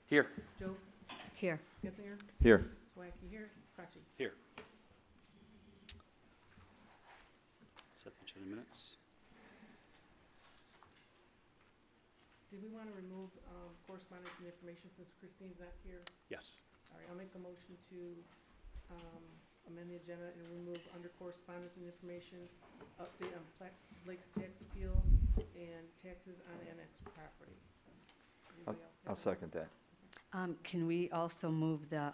Here. Joe, Here. Getzinger, Here. Swacky here, Crotchy. Here. Set the agenda minutes. Did we want to remove correspondence and information since Christine's not here? Yes. All right, I'll make a motion to amend the agenda and remove under correspondence and information, update on Blake's tax appeal and taxes on annexed property. Anybody else have I'll second that. Can we also move the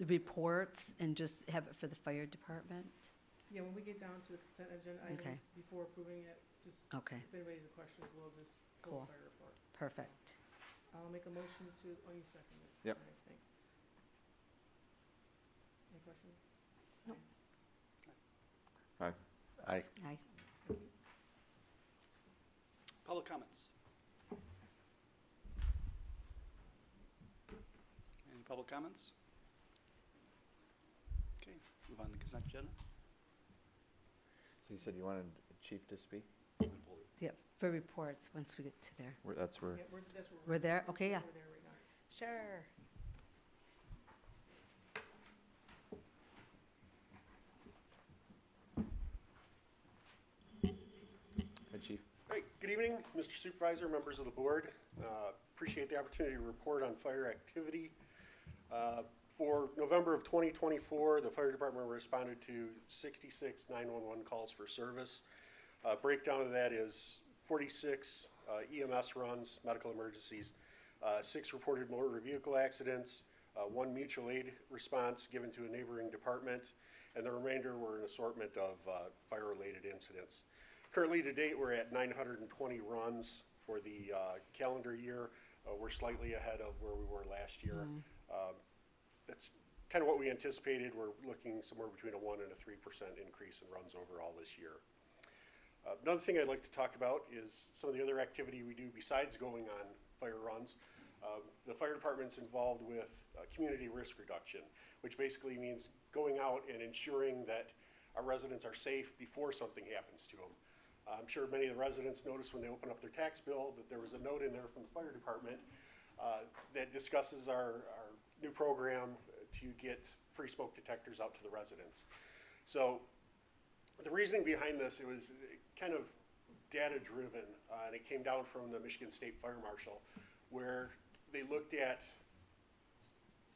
reports and just have it for the fire department? Yeah, when we get down to the consent agenda Okay. items, before approving it, just, Okay. if anybody has questions, we'll just pull Cool. the fire report. Perfect. I'll make a motion to, oh, you second it. Yep. All right, thanks. Any questions? Nope. Thanks. Aye. Aye. Thank you. Public comments. Any public comments? Okay, move on to consent agenda. So you said you wanted Chief to speak? Yeah, for reports, once we get to there. That's where, Yeah, that's where We're there? Okay, yeah. We're there right now. Sure. Hi, Chief. Hey, good evening, Mr. Supervisor, members of the board. Appreciate the opportunity to report on fire activity. For November of 2024, the fire department responded to 66 911 calls for service. Breakdown of that is 46 EMS runs, medical emergencies, 6 reported motor vehicle accidents, 1 mutual aid response given to a neighboring department, and the remainder were an assortment of fire-related incidents. Currently, to date, we're at 920 runs for the calendar year. We're slightly ahead of where we were last year. That's kind of what we anticipated. We're looking somewhere between a 1% and a 3% increase in runs overall this year. Another thing I'd like to talk about is some of the other activity we do besides going on fire runs. The fire department's involved with community risk reduction, which basically means going out and ensuring that our residents are safe before something happens to them. I'm sure many of the residents noticed when they open up their tax bill that there was a note in there from the fire department that discusses our new program to get free smoke detectors out to the residents. So the reasoning behind this, it was kind of data driven, and it came down from the Michigan State Fire Marshal, where they looked at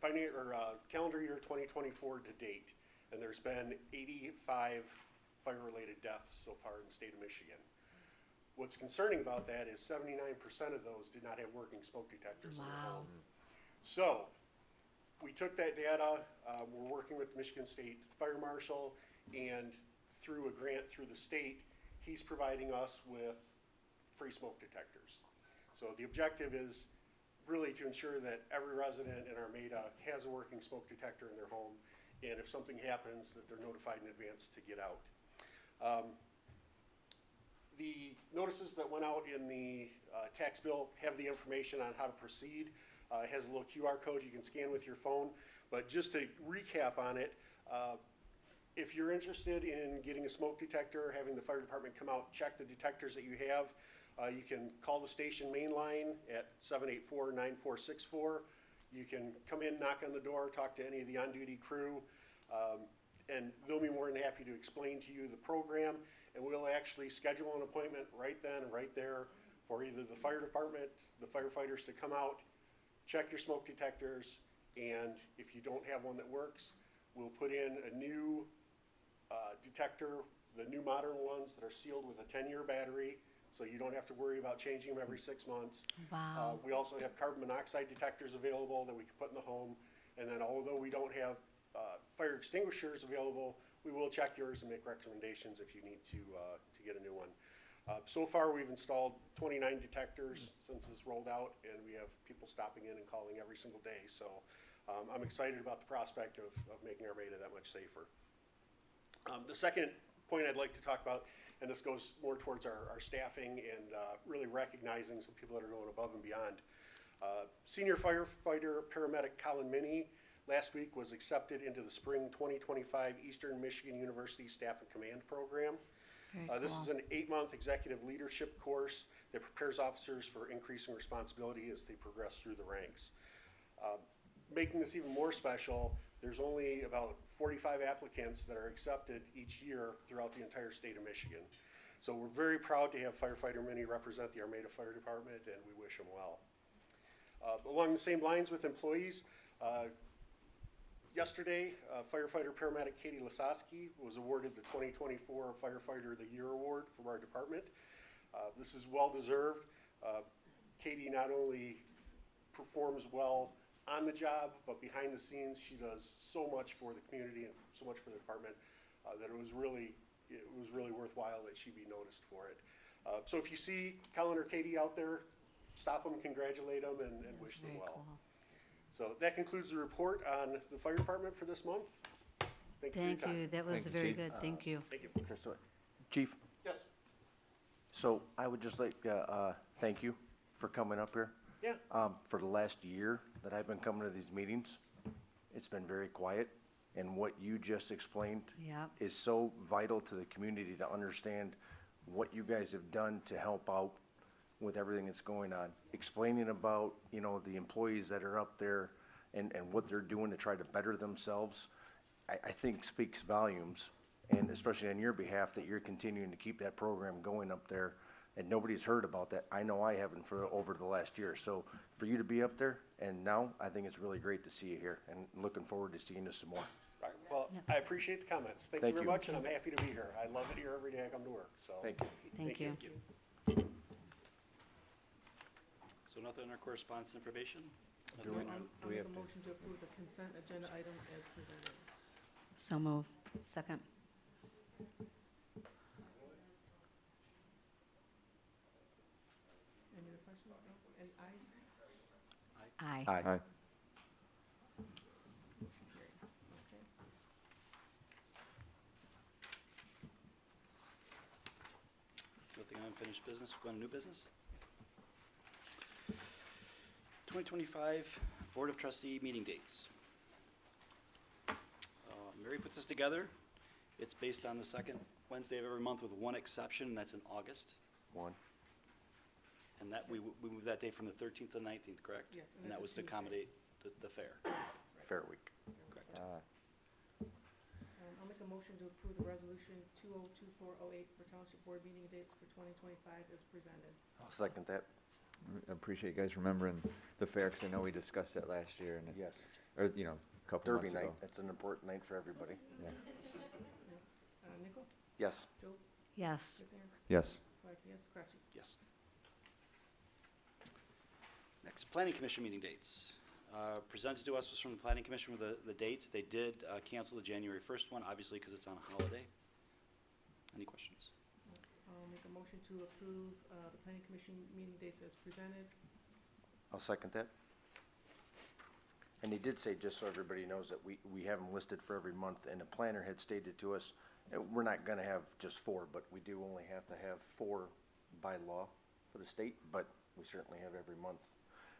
calendar year 2024 to date, and there's been 85 fire-related deaths so far in the state of Michigan. What's concerning about that is 79% of those did not have working smoke detectors in their Wow. home. So we took that data, we're working with the Michigan State Fire Marshal, and through a grant through the state, he's providing us with free smoke detectors. So the objective is really to ensure that every resident in Armada has a working smoke detector in their home, and if something happens, that they're notified in advance to get out. The notices that went out in the tax bill have the information on how to proceed. It has a little QR code you can scan with your phone, but just to recap on it, if you're interested in getting a smoke detector, having the fire department come out, check the detectors that you have, you can call the station main line at 784-9464. You can come in, knock on the door, talk to any of the on-duty crew, and they'll be more than happy to explain to you the program, and we'll actually schedule an appointment right then and right there for either the fire department, the firefighters to come out, check your smoke detectors, and if you don't have one that works, we'll put in a new detector, the new modern ones that are sealed with a 10-year battery, so you don't have to worry about changing them every 6 months. Wow. We also have carbon monoxide detectors available that we can put in the home, and then although we don't have fire extinguishers available, we will check yours and make recommendations if you need to get a new one. So far, we've installed 29 detectors since this rolled out, and we have people stopping in and calling every single day. So I'm excited about the prospect of making Armada that much safer. The second point I'd like to talk about, and this goes more towards our staffing and really recognizing some people that are going above and beyond. Senior firefighter paramedic Colin Minnie last week was accepted into the spring 2025 Eastern Michigan University Staff and Command Program. This is an 8-month executive leadership course that prepares officers for increasing responsibility as they progress through the ranks. Making this even more special, there's only about 45 applicants that are accepted each year throughout the entire state of Michigan. So we're very proud to have firefighter Minnie represent the Armada Fire Department, and we wish him well. Along the same lines with employees, yesterday, firefighter paramedic Katie Lasowski was awarded the 2024 Firefighter of the Year Award from our department. This is well-deserved. Katie not only performs well on the job, but behind the scenes, she does so much for the community and so much for the department that it was really worthwhile that she be noticed for it. So if you see Colin or Katie out there, stop them, congratulate them, and wish them Very well. cool. So that concludes the report on the fire department for this month. Thank you for your Thank time. you, that was Thank you, very Chief. good, thank you. Thank you. Crystal. Chief, Yes. so I would just like, thank you for coming up here. Yeah. For the last year that I've been coming to these meetings, it's been very quiet, and what you just explained Yep. is so vital to the community to understand what you guys have done to help out with everything that's going on. Explaining about, you know, the employees that are up there and what they're doing to try to better themselves, I think speaks volumes, and especially on your behalf, that you're continuing to keep that program going up there, and nobody's heard about that. I know I haven't for over the last year. So for you to be up there, and now, I think it's really great to see you here, and looking forward to seeing you some more. Right. Well, I appreciate the comments. Thank you Thank very you. much, and I'm happy to be here. I love it here every day I come to work, so. Thank you. Thank you. So nothing in our correspondence information? Do we- I'll do we make have a to- motion to approve the consent agenda items as presented. So move. Second. Any other questions? No? Any ayes? Aye. Aye. Aye. Motion carried. Okay. Nothing on unfinished business, going to new business? 2025 Board of Trustee meeting dates. Mary puts this together. It's based on the second Wednesday of every month with one exception, and that's in August. One. And that, we moved that day from the 13th to the 19th, correct? Yes, and And that's that a was to Tuesday. accommodate the fair, Fair week. correct? I'll make a motion to approve the resolution 202408 for Township Board meeting dates for 2025 as presented. I'll second that. I appreciate you guys remembering the fair, because I know we discussed that last year, and, Yes. or, you know, a couple Derby months ago. night, that's an important night for everybody. Yeah. Nichol? Yes. Joe? Yes. Getzinger? Yes. Swike, yes. Cratchit? Yes. Next, Planning Commission meeting dates. Presented to us was from the Planning Commission with the dates. They did cancel the January 1st one, obviously because it's on a holiday. Any questions? I'll make a motion to approve the planning commission meeting dates as presented. I'll second that. And he did say, just so everybody knows, that we have them listed for every month, and the planner had stated to us, we're not gonna have just 4, but we do only have to have 4 by law for the state, but we certainly have every month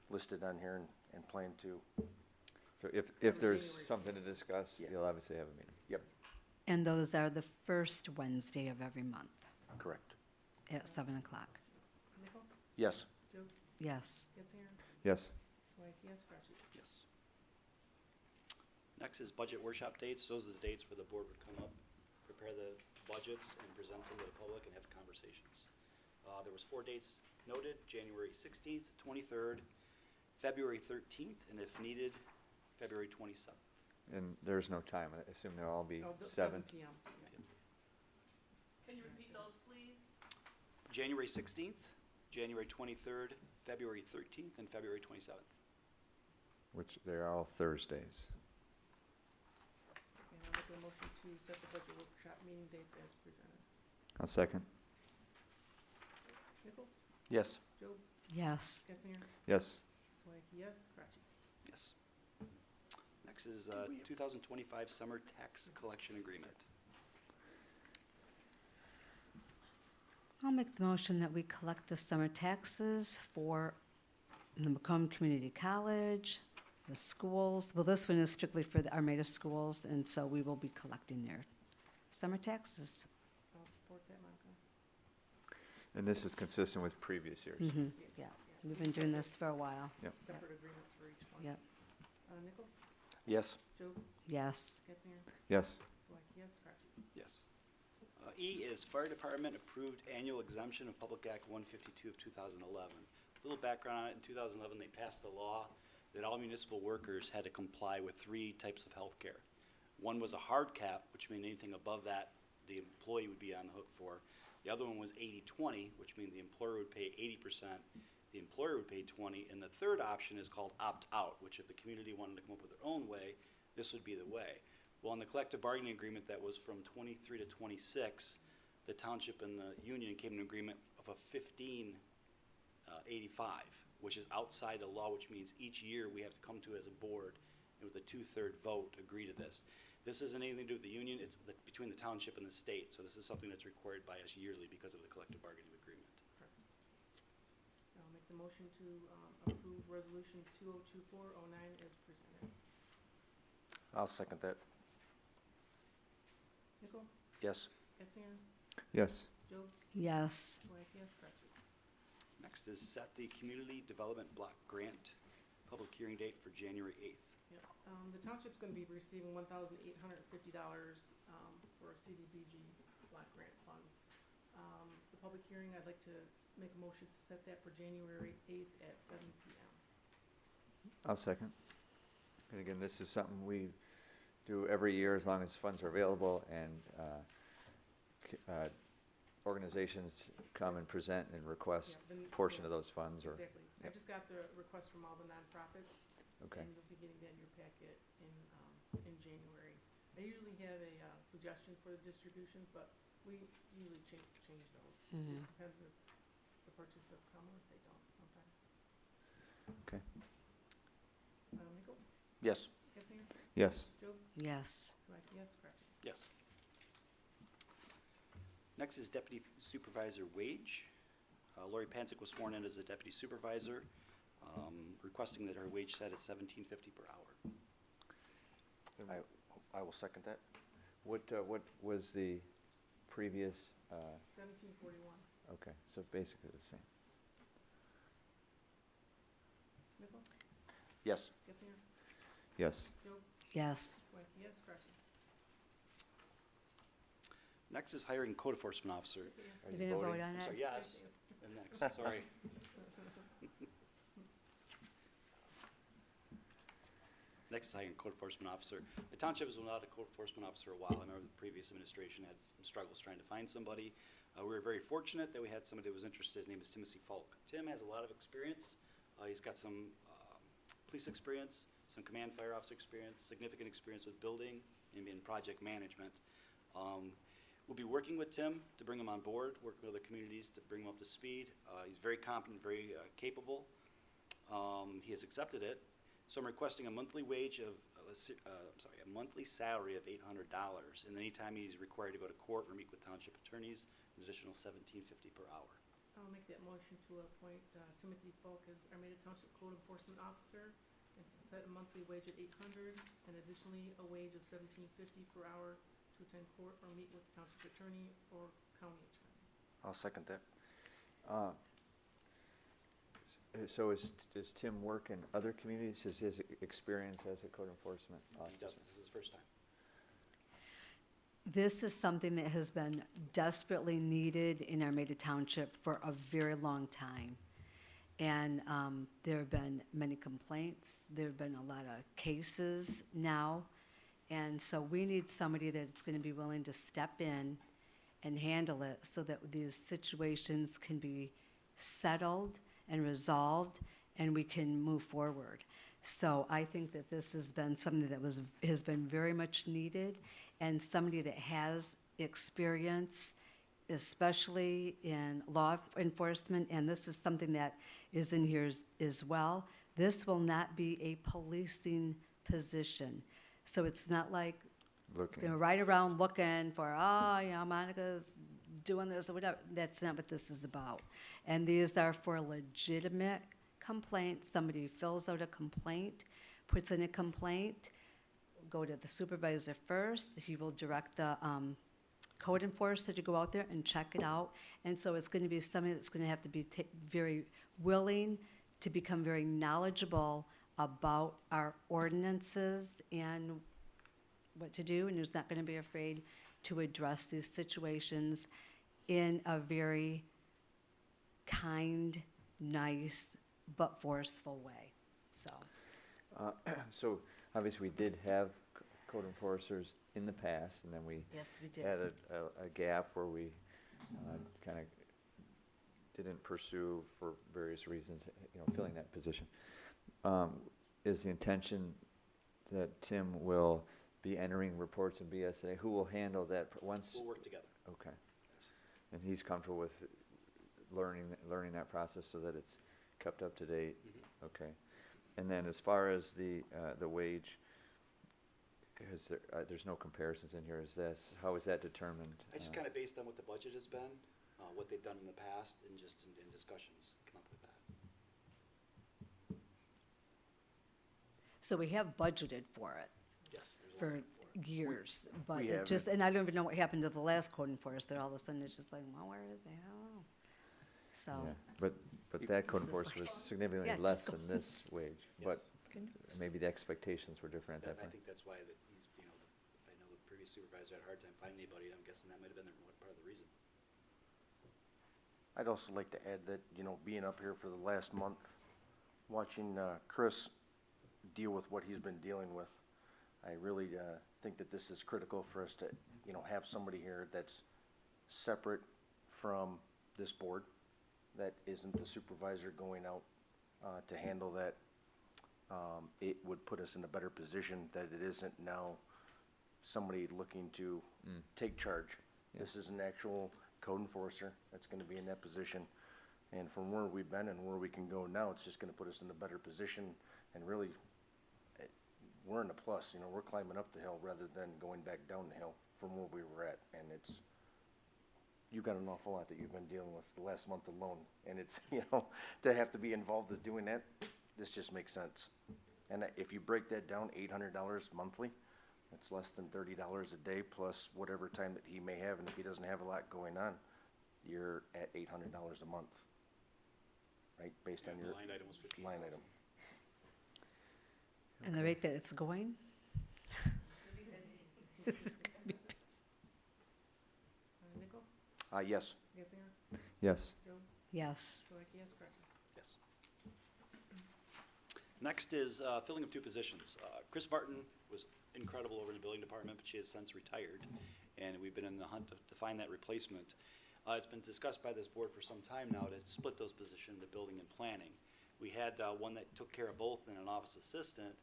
listed on here and plan to. So if there's January. something to discuss, Yeah. you'll obviously have a meeting. Yep, And those are the first Wednesday of every month correct. at 7 o'clock. Nichol? Yes. Joe? Yes. Getzinger? Yes. Swike, yes. Cratchit? Yes. Next is budget workshop dates. Those are the dates where the board would come up, prepare the budgets, and present them to the public and have conversations. There was 4 dates noted: January 16th, 23rd, February 13th, and if needed, February 27th. And there's no time. I assume they'll all be Oh, the 7. PM. Can you repeat those, please? January 16th, January 23rd, February 13th, and February 27th. Which they're all Thursdays. And I'll make a motion to set the budget workshop meeting dates as presented. I'll second. Nichol? Yes. Joe? Yes. Getzinger? Yes. Swike, yes. Cratchit? Yes. Next is 2025 Summer Tax Collection Agreement. I'll make the motion that we collect the summer taxes for the Macomb Community College, the schools. Well, this one is strictly for the Armada schools, and so we will be collecting their summer taxes. I'll support that, Monica. And this is consistent with previous years. Yeah, we've been doing this for a while. Yep. Separate agreements for each one. Yep. Nickel, Yes. Joe, Yes. Getzinger, Yes. Solak, yes, Karchi. Yes. E is Fire Department approved annual exemption of Public Act 152 of 2011. A little background on it, in 2011, they passed a law that all municipal workers had to comply with 3 types of health care. One was a hard cap, which meant anything above that, the employee would be on the hook for. The other one was 80-20, which means the employer would pay 80%, the employer would pay 20, and the third option is called opt-out, which if the community wanted to come up with their own way, this would be the way. Well, in the collective bargaining agreement that was from 23 to 26, the township and the union came to an agreement of a 15-85, which is outside the law, which means each year we have to come to as a board and with a 2/3 vote agree to this. This isn't anything to do with the union, it's between the township and the state, so this is something that's required by us yearly because of the collective bargaining agreement. Correct. I'll make the motion to approve resolution 2024-09 as presented. I'll second that. Nickel, Yes. Getzinger, Yes. Joe, Yes. Solak, yes, Karchi. Next is set the community development block grant public hearing date for January 8th. Yep, the township's gonna be receiving $1,850 for CDBG block grant funds. The public hearing, I'd like to make a motion to set that for January 8th at 7 PM. I'll second. And again, this is something we do every year as long as funds are available and organizations come and present and request Yeah, then- a portion yeah, of those funds or, Exactly. I yep. just got the request from all the nonprofits. okay. And you'll be getting that in your packet in January. I usually have a suggestion for the distributions, but we usually change those. Mhm. It depends if the participants come or if they don't sometimes. Okay. Nickel, Yes. Getzinger, Yes. Joe, Yes. Solak, yes, Karchi. Yes. Next is deputy supervisor wage. Lori Pansick was sworn in as a deputy supervisor, requesting that her wage set at $17.50 per hour. I will second that. What was the previous, 1741. okay, so basically the same. Nickel, Yes. Getzinger, Yes. Joe, Yes. Solak, yes, Karchi. Next is hiring code enforcement officer. Are You're you gonna vote voting? on I'm sorry, that? yes, and next, sorry. Next is hiring code enforcement officer. The township has been without a code enforcement officer a while. I remember the previous administration had some struggles trying to find somebody. We were very fortunate that we had somebody that was interested. His name is Timothy Falk. Tim has a lot of experience. He's got some police experience, some command fire officer experience, significant experience with building and in project management. We'll be working with Tim to bring him on board, working with other communities to bring him up to speed. He's very competent, very capable. He has accepted it. So I'm requesting a monthly wage of, a monthly salary of $800. And anytime he's required to go to court or meet with township attorneys, an additional $17.50 per hour. I'll make that motion to appoint Timothy Falk as Armada Township Code Enforcement Officer and to set a monthly wage at $800 and additionally a wage of $17.50 per hour to attend court or meet with the township attorney or county attorney. I'll second that. So does Tim work in other communities? Is his experience as a code enforcement He officer? does, this is his first time. This is something that has been desperately needed in Armada Township for a very long time. And there have been many complaints. There have been a lot of cases now. And so we need somebody that's going to be willing to step in and handle it so that these situations can be settled and resolved and we can move forward. So I think that this has been something that has been very much needed, and somebody that has experience, especially in law enforcement, and this is something that is in here as well. This will not be a policing position. So it's not like it's Looking, going to ride around looking for, Monica's doing this or whatever. That's not what this is about. And these are for legitimate complaints. Somebody fills out a complaint, puts in a complaint, go to the supervisor first. He will direct the code enforcer to go out there and check it out. And so it's going to be somebody that's going to have to be very willing to become very knowledgeable about our ordinances and what to do, and who's not going to be afraid to address these situations in a very kind, nice, but forceful way. So, So obviously, we did have code enforcers in the past, and then we yes, we did. had a gap where we kind of didn't pursue for various reasons, filling that position. Is the intention that Tim will be entering reports in BSA? Who will handle that once? We'll work together. Okay. And he's comfortable with learning that process so that it's kept up to date? Mhm. Okay. And then as far as the wage, there's no comparisons in here, how is that determined? I just kind of based on what the budget has been, what they've done in the past, and just in discussions, come up with that. So we have budgeted for it Yes. there's a for line for it. years, but we it have just, it. and I don't even know what happened to the last code enforcer. All of a sudden, it's just like, well, where is he? I don't know. So, Yeah, but that code This is enforcer like- was significantly Yeah, just less go- than this wage, but Yes. maybe the expectations were different at that I point. think that's why that he's, I know the previous supervisor had a hard time finding anybody, I'm guessing that might have been part of the reason. I'd also like to add that, being up here for the last month, watching Chris deal with what he's been dealing with, I really think that this is critical for us to, have somebody here that's separate from this board, that isn't the supervisor going out to handle that. It would put us in a better position that it isn't now somebody looking to take charge. This is an actual code enforcer that's gonna be in that position. And from where we've been and where we can go now, it's just gonna put us in a better position. And really, we're in a plus, we're climbing up the hill rather than going back down the hill from where we were at. And you've got an awful lot that you've been dealing with the last month alone. And it's, to have to be involved in doing that, this just makes sense. And if you break that down, $800 monthly, that's less than $30 a day plus whatever time that he may have. And if he doesn't have a lot going on, you're at $800 a month, right? Based on The your line item was 15,000. line item. and the rate that it's going, Nickel, Yes. Getzinger, Yes. Jones, yes. Solaki, yes, Gretchen. Yes. Next is filling of two positions. Chris Martin was incredible over in the building department, but she has since retired, and we've been in the hunt to find that replacement. It's been discussed by this board for some time now to split those positions, the building and planning. We had one that took care of both and an office assistant,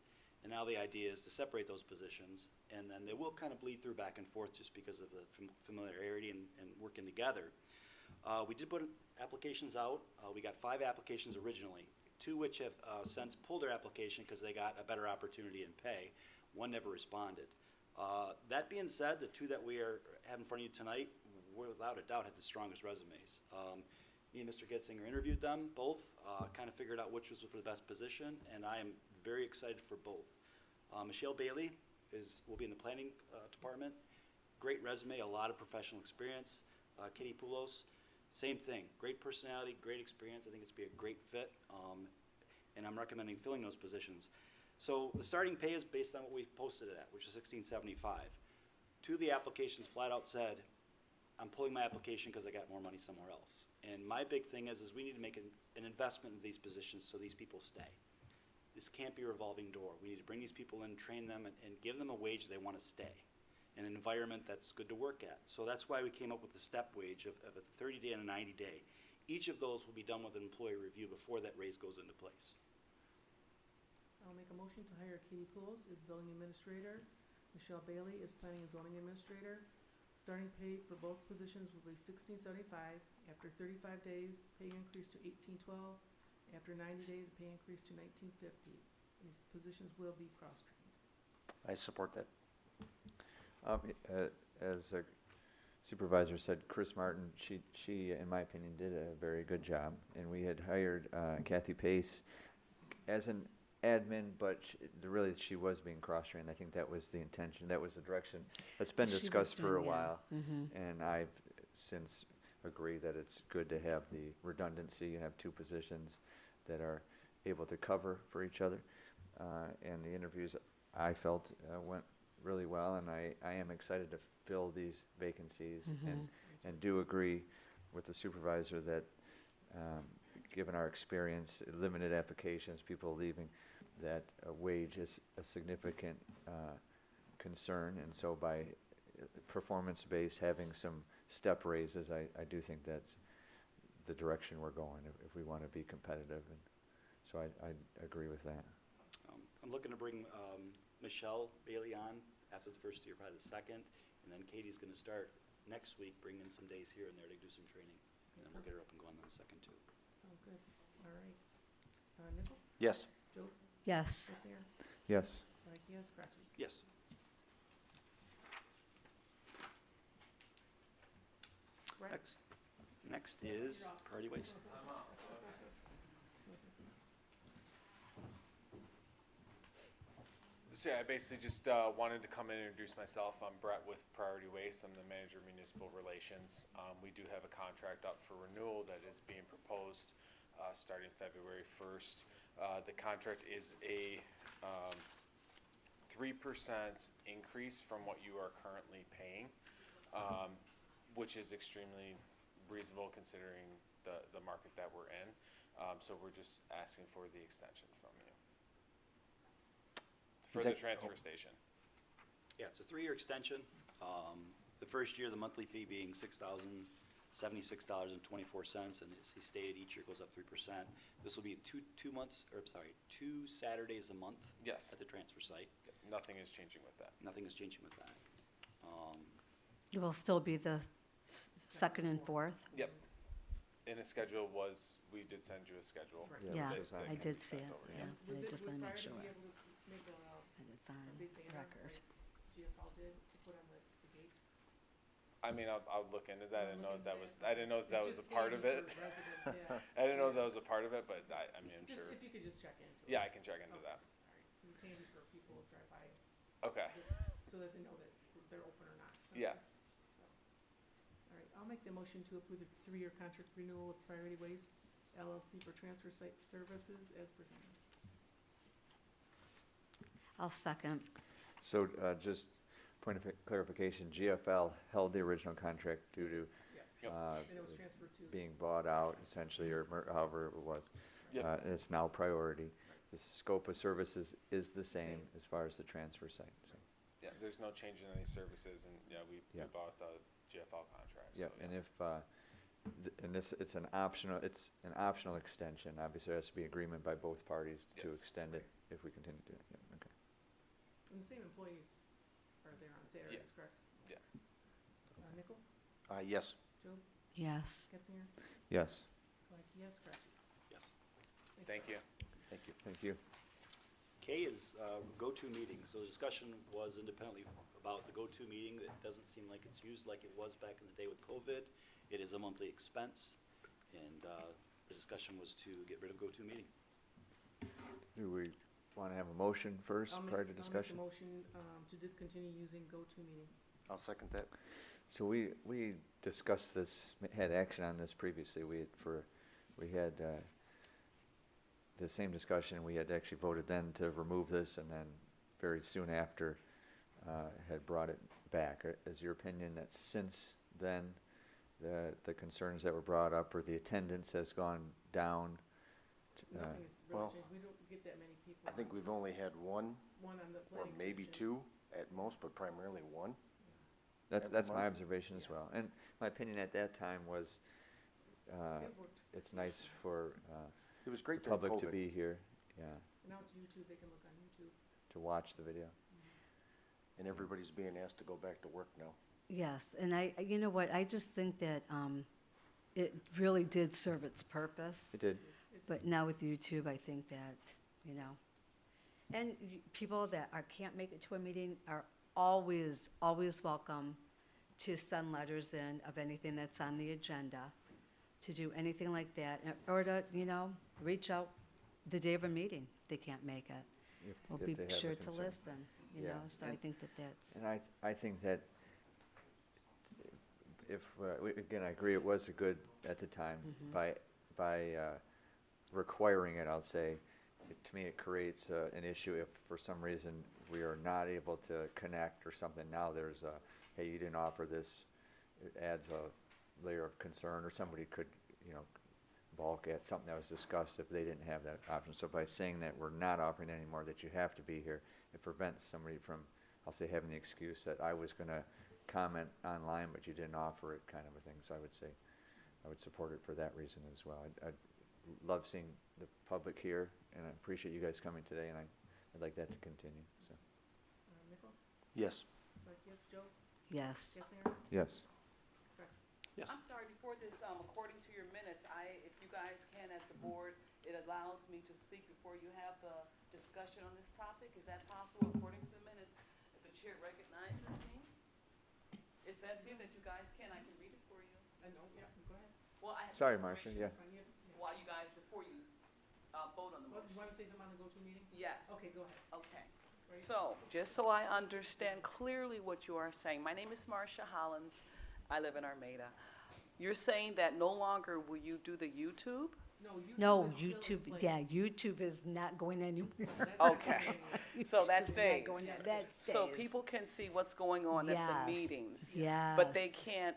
and now the idea is to separate those positions, and then they will kind of bleed through back and forth just because of the familiarity and working together. We did put applications out. We got 5 applications originally, 2 which have since pulled their application because they got a better opportunity in pay. 1 never responded. That being said, the 2 that we have in front of you tonight, without a doubt, had the strongest resumes. Me and Mr. Getzinger interviewed them both, kind of figured out which was for the best position, and I am very excited for both. Michelle Bailey will be in the planning department. Great resume, a lot of professional experience. Kitty Poulos, same thing. Great personality, great experience. I think it's be a great fit, and I'm recommending filling those positions. So the starting pay is based on what we posted it at, which is $16.75. 2 of the applications flat out said, I'm pulling my application because I got more money somewhere else. And my big thing is we need to make an investment in these positions so these people stay. This can't be a revolving door. We need to bring these people in, train them, and give them a wage they want to stay, an environment that's good to work at. So that's why we came up with the step wage of a 30-day and a 90-day. Each of those will be done with an employee review before that raise goes into place. I'll make a motion to hire Katie Poulos as building administrator. Michelle Bailey as planning and zoning administrator. Starting pay for both positions will be $16.75. After 35 days, pay increase to $18.12. After 90 days, pay increase to $19.50. These positions will be cross-trained. I support that. As a supervisor said, Chris Martin, she, in my opinion, did a very good job. And we had hired Kathy Pace as an admin, but really she was being cross-trained. I think that was the intention, that was the direction. That's been She was discussed for a doing, yeah. while. Mhm. And I've since agreed that it's good to have the redundancy. You have 2 positions that are able to cover for each other. and the interviews I felt went really well, and I am excited to fill these vacancies, and do agree with the supervisor that, given our experience, limited applications, people leaving, that a wage is a significant concern, and so by performance-based, having some step raises, I do think that's the direction we're going if we want to be competitive, and so I agree with that. I'm looking to bring Michelle Bailey on after the first year, probably the second, and then Katie's gonna start next week, bring in some days here and there to do some training, and then we'll get her up and going on the second too. Sounds good. All right. Nickel? Yes. Joe? Yes. Getzinger? Yes. Swike, yes. Cratchit? Yes. Brett? Next is priority waste. So yeah, I basically just wanted to come in and introduce myself. I'm Brett with Priority Waste. I'm the manager of municipal relations. We do have a contract up for renewal that is being proposed starting February 1st. The contract is a 3% increase from what you are currently paying, which is extremely reasonable considering the market that we're in. So we're just asking for the extension from you. For the transfer station. Yeah, it's a 3-year extension. The first year, the monthly fee being $6,076.24, and as he stated, each year goes up 3%. This will be two Saturdays a month. Yes. At the transfer site. Nothing is changing with that. Nothing is changing with that. It will still be the second and fourth. Yep. And a schedule we did send you a schedule. Right. Yeah, which is on- I did see it, Sent over, yeah. Would I the- just would want to make Priority sure be that able to make it's a on big banner record. like GFL did to put on the gate? I mean, I'll look into that. I didn't know Look that into was, I didn't know that was It's a just part of handy it. for residents, yeah. I didn't know that was a part of it, but I mean, I'm Just, sure. if you could just check into it. Yeah, I can check into Okay, that. all right. 'Cause it's handy for people who drive by, Okay. so that they know that they're open or not. Yeah. So, all right, I'll make the motion to approve the 3-year contract renewal with Priority Waste LLC for transfer site services as presented. I'll second. So just point of clarification, GFL held the original contract due to Yep. And it was transferred to. being bought out essentially, or however it was. Yep. And it's now priority. The scope of services is the same as far as the transfer site, so. Yeah, there's no change in any services, and yeah, we Yeah. bought the GFL contract. Yeah, so, and if, and this, it's an optional extension. Obviously, there has to be agreement by both parties to Yes. extend it if we continue to do it. Yeah, okay. And the same employees are there on Saturdays, correct? Yeah. Nickel? Yes. Joe? Yes. Getzinger? Yes, Swike, yes. Cratchit? Yes. Thank you. Thank you. thank you. K is go-to meeting. So the discussion was independently about the go-to meeting. It doesn't seem like it's used like it was back in the day with COVID. It is a monthly expense, and the discussion was to get rid of go-to meeting. Do we want to have a motion first prior to discussion? I'll make the motion to discontinue using go-to meeting. I'll second that. So we discussed this, had action on this previously. We had the same discussion. We had actually voted then to remove this, and then very soon after had brought it back. Is your opinion that since then the concerns that were brought up or the attendance has gone down? Nothing has really well, changed. We don't get that many people. I think we've only had one One on the or planning maybe commission. 2 at most, but primarily 1. That's Every my month? observation as Yeah. well. And my opinion at that time was It worked. it's nice for It was the great during public to COVID. be here, yeah, Now it's YouTube, they can look on YouTube. to watch the video. And everybody's being asked to go back to work now. Yes, and you know what, I just think that it really did serve its purpose. It did. But now with YouTube, I think that, and people that can't make it to a meeting are always, always welcome to send letters in of anything that's on the agenda, to do anything like that, or to, reach out the day of a meeting, they can't make it. We'll if be they have a sure to concern. listen, Yeah, so I and- think that that's, And I think that if, again, I agree, it was a good at the time. Mhm. By requiring it, I'll say, to me, it creates an issue if for some reason we are not able to connect or something. Now there's a, hey, you didn't offer this. It adds a layer of concern, or somebody could, balk at something that was discussed if they didn't have that option. So by saying that we're not offering anymore, that you have to be here, it prevents somebody from, I'll say, having the excuse that I was going to comment online, but you didn't offer it, kind of a thing. So I would say, I would support it for that reason as well. I'd love seeing the public here, and I appreciate you guys coming today, and I'd like that to continue, so. Nickel? Yes. Spark, yes. Joe? Yes. Getzinger? Yes. Gretchen? Yes. I'm sorry, before this, according to your minutes, if you guys can, as the board, it allows me to speak before you have the discussion on this topic. Is that possible according to the minutes, if the chair recognizes me? It says here that you guys can, I can read it for you. I know, yeah, go ahead. Well, I have. Sorry, Marcia, yeah. That's fine, yeah. While you guys, before you, vote on the What, you motion. want to say something on the go-to meeting? Yes. Okay, go ahead. Okay. Right. So, just so I understand clearly what you are saying, my name is Marcia Hollins. I live in Armada. You're saying that no longer will you do the YouTube? No, is still in YouTube, place. yeah, YouTube is not going anywhere. That's not Okay. going anywhere. So that YouTube is not stays. going- That stays. So people can see what's going on at Yes, the meetings? Yes. But they can't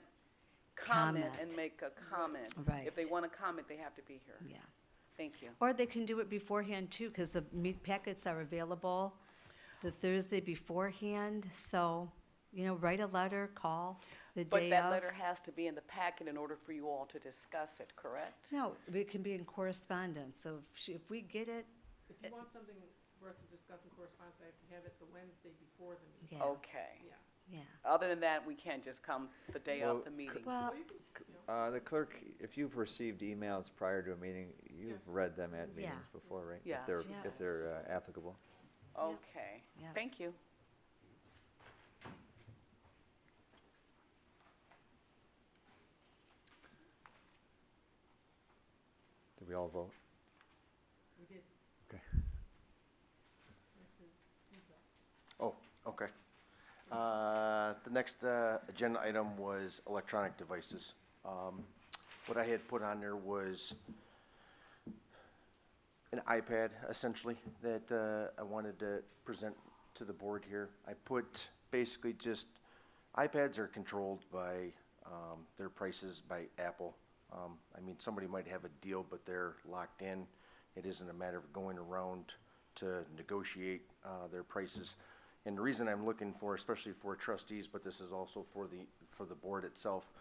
comment and Comment. make a comment? Right. If they want to comment, they have to be here? Yeah. Thank you. Or they can do it beforehand too, because the meat packets are available the Thursday beforehand. So, write a letter, call the But day that of. letter has to be in the packet in order for you all to discuss it, correct? No, it can be in correspondence. So if we get it, If you want something for us to discuss in correspondence, I have to have it the Wednesday before the meeting. yeah, Okay. Yeah. yeah. Other than that, we can't just come the day Well, of the meeting? Well, Well, you can, The clerk, if you've received emails prior to a meeting, you've Yes. read them at Yeah. meetings before, right? Yeah. If they're applicable. Okay. Yeah. Thank you. Did we all vote? we did. Okay. This is Steve's up. Oh, okay. The next agenda item was electronic devices. What I had put on there was an iPad, essentially, that I wanted to present to the board here. I put basically just, iPads are controlled by their prices by Apple. Somebody might have a deal, but they're locked in. It isn't a matter of going around to negotiate their prices. And the reason I'm looking for, especially for trustees, but this is also for the board itself,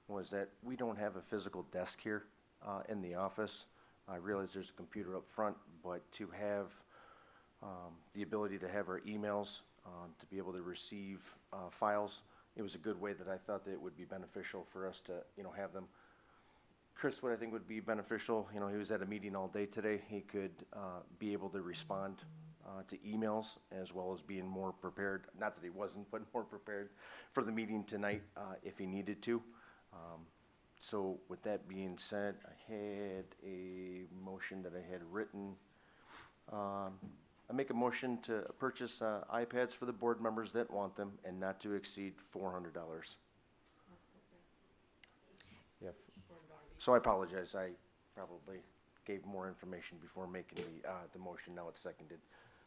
was that we don't have a physical desk here in the office. I realize there's a computer up front, but to have the ability to have our emails, to be able to receive files, it was a good way that I thought that it would be beneficial for us to, have them. Chris, what I think would be beneficial, he was at a meeting all day today. He could be able to respond to emails as well as being more prepared. Not that he wasn't, but more prepared for the meeting tonight if he needed to. So with that being said, I had a motion that I had written. I make a motion to purchase iPads for the board members that want them and not to exceed $400. Yeah. So I apologize, I probably gave more information before making the motion, now it's seconded.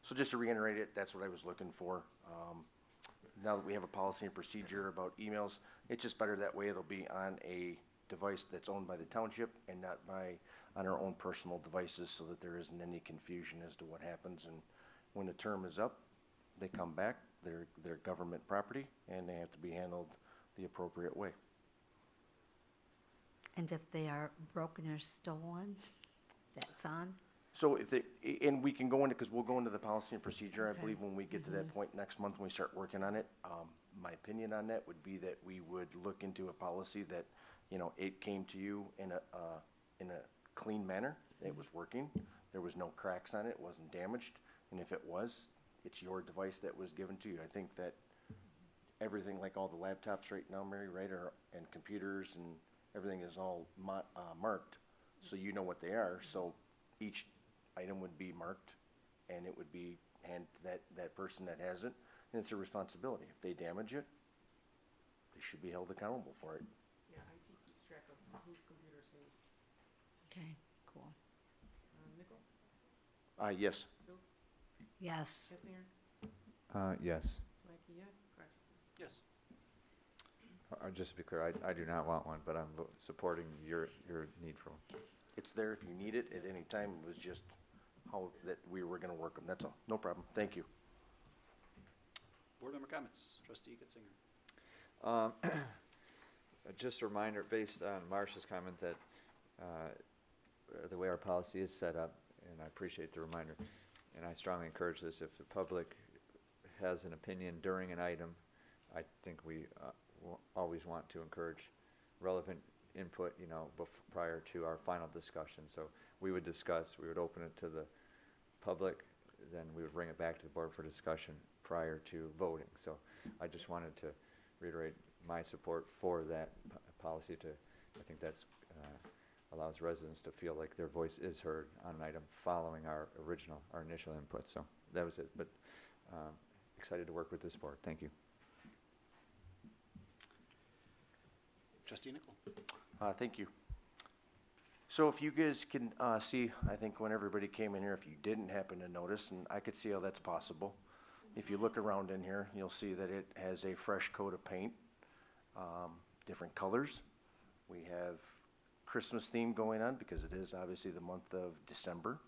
So just to reiterate it, that's what I was looking for. Now that we have a policy and procedure about emails, it's just better that way it'll be on a device that's owned by the township and not on our own personal devices, so that there isn't any confusion as to what happens. And when the term is up, they come back, they're government property, and they have to be handled the appropriate way. And if they are broken or stolen, that's on? So if they, and we can go into, because we'll go into the policy and procedure, I Okay. believe, when we get to that point next month, when we start working on it. My opinion on that would be that we would look into a policy that, it came to you in a clean manner, it was working, there was no cracks on it, it wasn't damaged, and if it was, it's your device that was given to you. I think that everything, like all the laptops right now, Mary, right, and computers and everything is all marked, so you know what they are. So each item would be marked, and it would be handed to that person that has it, and it's their responsibility. If they damage it, they should be held accountable for it. Yeah, IT keeps track of whose computer's whose. Okay, cool. Nickel? Yes. Bill, Yes. Ketzinger, Yes. Smikey, yes, Crutchfield. Yes. Just to be clear, I do not want one, but I'm supporting your need for one. It's there if you need it at any time. It was just how that we were gonna work them. That's all. No problem. Thank you. Board member comments. Trustee Kitzinger. Just a reminder, based on Marcia's comment, that the way our policy is set up, and I appreciate the reminder, and I strongly encourage this, if the public has an opinion during an item, I think we always want to encourage relevant input, prior to our final discussion. So we would discuss, we would open it to the public, then we would bring it back to the board for discussion prior to voting. So I just wanted to reiterate my support for that policy. I think that's allows residents to feel like their voice is heard on an item following our initial input. So that was it. But excited to work with this board. Thank you. Trustee Nickel. Thank you. So if you guys can see, I think when everybody came in here, if you didn't happen to notice, and I could see how that's possible, if you look around in here, you'll see that it has a fresh coat of paint, different colors. We have Christmas theme going on because it is obviously the month of December.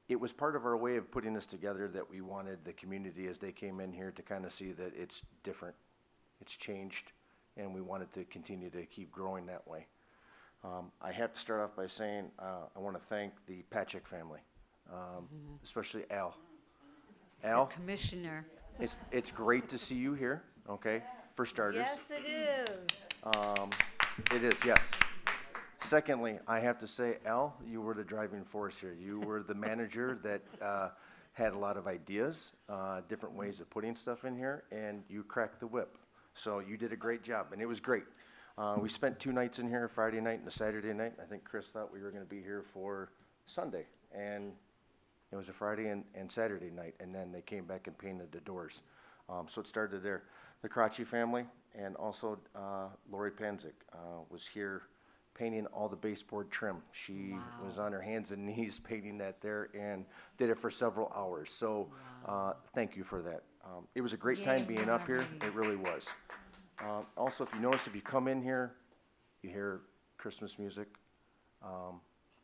It was part of our way of putting this together that we wanted the community, as they came in here, to kind of see that it's different, it's changed, and we wanted to continue to keep growing that way. I have to start off by saying I want to thank the Patrick family, especially Al. Al, Commissioner. it's great to see you here, okay, for starters. Yes, it is. It is, yes. Secondly, I have to say, Al, you were the driving force here. You were the manager that had a lot of ideas, different ways of putting stuff in here, and you cracked the whip. So you did a great job, and it was great. We spent 2 nights in here, a Friday night and a Saturday night. I think Chris thought we were going to be here for Sunday, and it was a Friday and Saturday night, and then they came back and painted the doors. So it started there. The Karachi family and also Lori Panzik was here painting all the baseboard trim. She was on her hands and knees painting that there and did it for several hours. So thank you for that. It was a great time being up here. It really was. Also, if you notice, if you come in here, you hear Christmas music.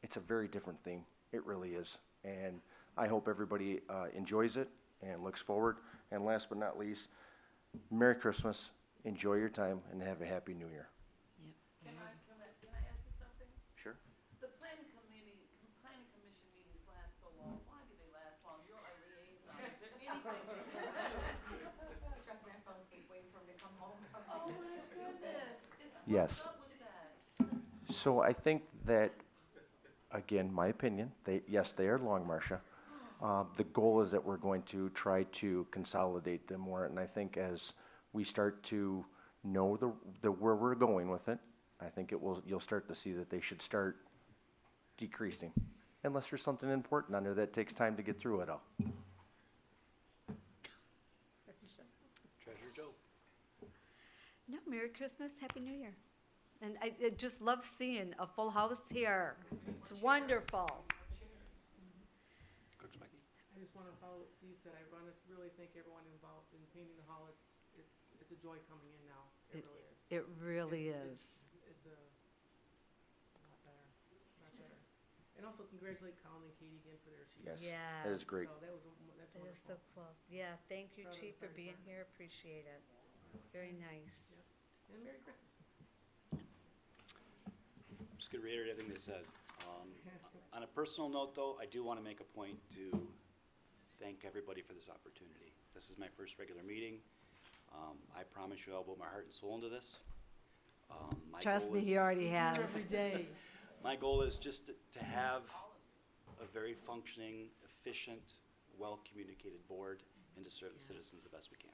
It's a very different theme. It really is. And I hope everybody enjoys it and looks forward. And last but not least, Merry Christmas, enjoy your time, and have a Happy New Year. Can I ask you something? Sure. The planning commission meetings last so long. Why do they last long? You're a liaison. Is there anything? Trust me, I fell asleep waiting for him to come home. Oh, my goodness. Yes. What's up with that? So I think that, again, my opinion, yes, they are long, Marcia. The goal is that we're going to try to consolidate them more, and I think as we start to know where we're going with it, I think you'll start to see that they should start decreasing, unless there's something important on there that takes time to get through it all. Treasurer Joe. No, Merry Christmas, Happy New Year. And I just love seeing a full house here. It's wonderful. Clerk Smikey. I just want to follow what Steve said. I want to really thank everyone involved in painting the hall. It's a joy coming in now. It really is. It really It's- is. It's a lot better, And also congratulate Colin and Katie again for their achievements. Yes, Yes. that is great. So that's It is so wonderful. cool. Yeah, thank you, Proud of Chief, the for fire being department. here. Appreciate it. Very nice. And Merry Christmas. I'm just gonna reiterate everything they said. On a personal note, though, I do want to make a point to thank everybody for this opportunity. This is my first regular meeting. I promise you I'll put my heart and soul into this. My Trust goal me, is- he already has. Every day. My goal is just to have a very functioning, efficient, well-communicated board and to serve the citizens the best we can.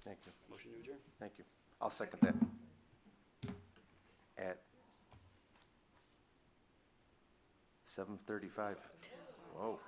Thank you. Motion to adjourn? Thank you. I'll second that. At 7:35. Whoa.